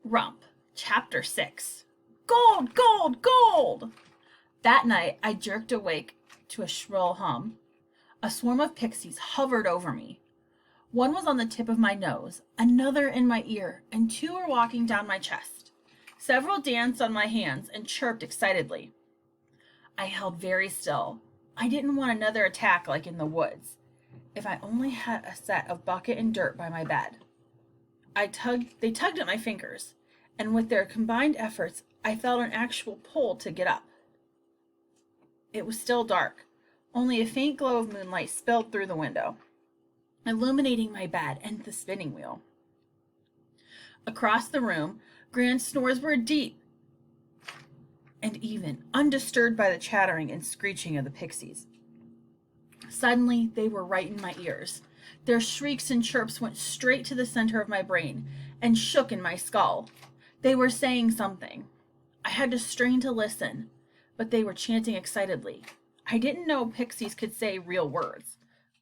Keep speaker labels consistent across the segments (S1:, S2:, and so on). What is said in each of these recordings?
S1: Rump Chapter 6. Gold, gold, gold! That night I jerked awake to a shrill hum. A swarm of pixies hovered over me. One was on the tip of my nose, another in my ear, and two were walking down my chest. Several danced on my hands and chirped excitedly. I held very still. I didn't want another attack like in the woods. If I only had a set of bucket and dirt by my bed. They tugged at my fingers, and with their combined efforts, I felt an actual pull to get up. It was still dark. Only a faint glow of moonlight spilled through the window, illuminating my bed and the spinning wheel. Across the room, Gran's snores were deep and even, undisturbed by the chattering and screeching of the pixies. Suddenly, they were right in my ears. Their shrieks and chirps went straight to the center of my brain and shook in my skull. They were saying something. I had to strain to listen, but they were chanting excitedly. I didn't know pixies could say real words.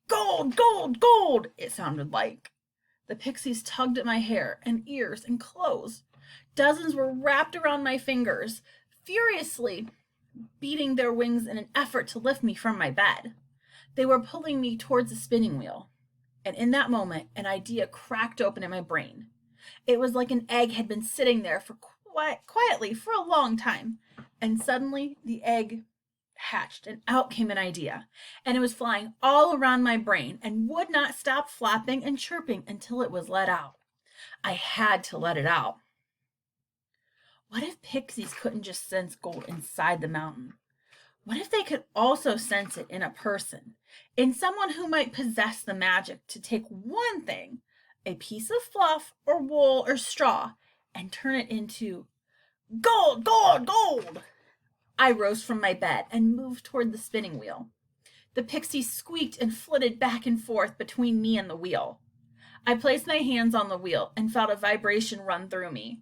S1: Gold, gold, gold, it sounded like. The pixies tugged at my hair and ears and clothes. Dozens were wrapped around my fingers, furiously beating their wings in an effort to lift me from my bed. They were pulling me towards the spinning wheel. And in that moment, an idea cracked open in my brain. It was like an egg had been sitting there for quietly for a long time. And suddenly, the egg hatched, and out came an idea. And it was flying all around my brain and would not stop flapping and chirping until it was let out. I had to let it out. What if pixies couldn't just sense gold inside the mountain? What if they could also sense it in a person, in someone who might possess the magic to take one thing, a piece of fluff or wool or straw, and turn it into gold, gold, gold? I rose from my bed and moved toward the spinning wheel. The pixies squeaked and flitted back and forth between me and the wheel. I placed my hands on the wheel and felt a vibration run through me.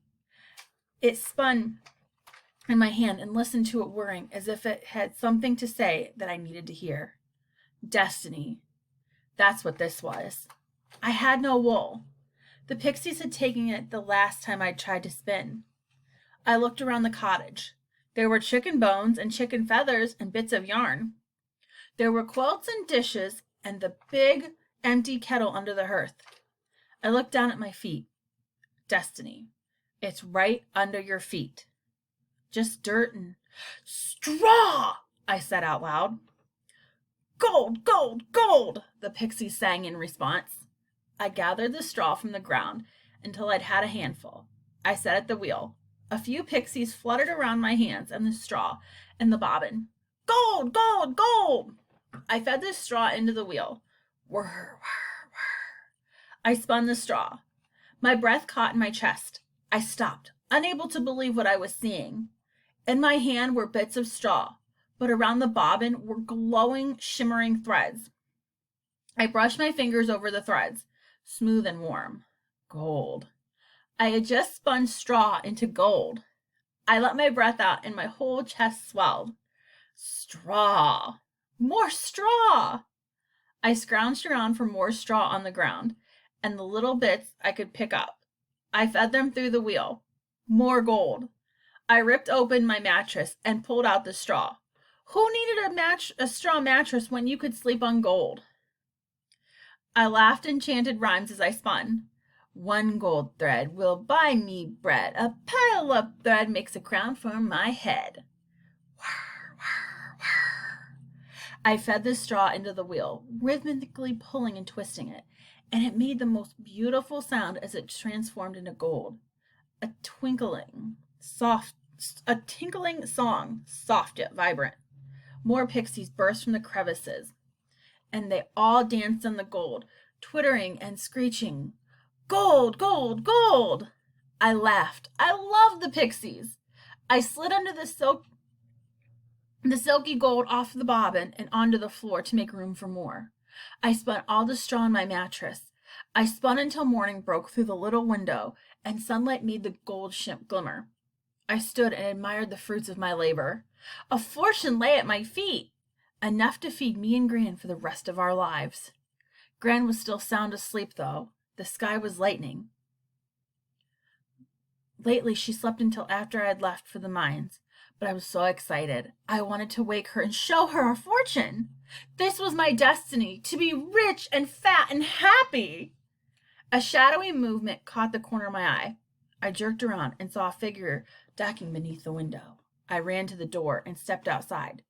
S1: It spun in my hand and listened to it whirring as if it had something to say that I needed to hear. Destiny. That's what this was. I had no wool. The pixies had taken it the last time I tried to spin. I looked around the cottage. There were chicken bones and chicken feathers and bits of yarn. There were quilts and dishes and the big empty kettle under the hearth. I looked down at my feet. Destiny. It's right under your feet. Just dirt and straw, I said out loud. Gold, gold, gold, the pixies sang in response. I gathered the straw from the ground until I'd had a handful. I sat at the wheel. A few pixies fluttered around my hands and the straw and the bobbin. Gold, gold, gold! I fed the straw into the wheel. Whir, whir, whir. I spun the straw. My breath caught in my chest. I stopped, unable to believe what I was seeing. In my hand were bits of straw, but around the bobbin were glowing, shimmering threads. I brushed my fingers over the threads, smooth and warm. Gold. I had just spun straw into gold. I let my breath out and my whole chest swelled. Straw. More straw. I scrounged around for more straw on the ground and the little bits I could pick up. I fed them through the wheel. More gold. I ripped open my mattress and pulled out the straw. Who needed a straw mattress when you could sleep on gold? I laughed and chanted rhymes as I spun. One gold thread will buy me bread. A pile of thread makes a crown for my head. Whir, whir, whir. I fed the straw into the wheel, rhythmically pulling and twisting it, and it made the most beautiful sound as it transformed into gold. A tinkling song, soft yet vibrant. More pixies burst from the crevices, and they all danced on the gold, twittering and screeching. Gold, gold, gold! I laughed. I loved the pixies. I slid under the silky gold off the bobbin and onto the floor to make room for more. I spun all the straw in my mattress. I spun until morning broke through the little window and sunlight made the gold glimmer. I stood and admired the fruits of my labor. A fortune lay at my feet, enough to feed me and Gran for the rest of our lives. Gran was still sound asleep, though. The sky was lightening. Lately, she slept until after I had left for the mines, but I was so excited. I wanted to wake her and show her our fortune. This was my destiny, to be rich and fat and happy. A shadowy movement caught the corner of my eye. I jerked around and saw a figure ducking beneath the window. I ran to the door and stepped outside.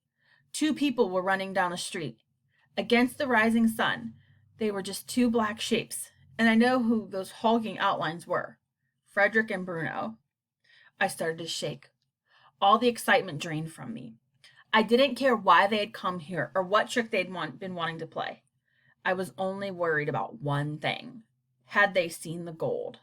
S1: Two people were running down the street. Against the rising sun, they were just two black shapes, and I know who those hulking outlines were. Frederick and Bruno. I started to shake. All the excitement drained from me. I didn't care why they had come here or what trick they'd been wanting to play. I was only worried about one thing. Had they seen the gold?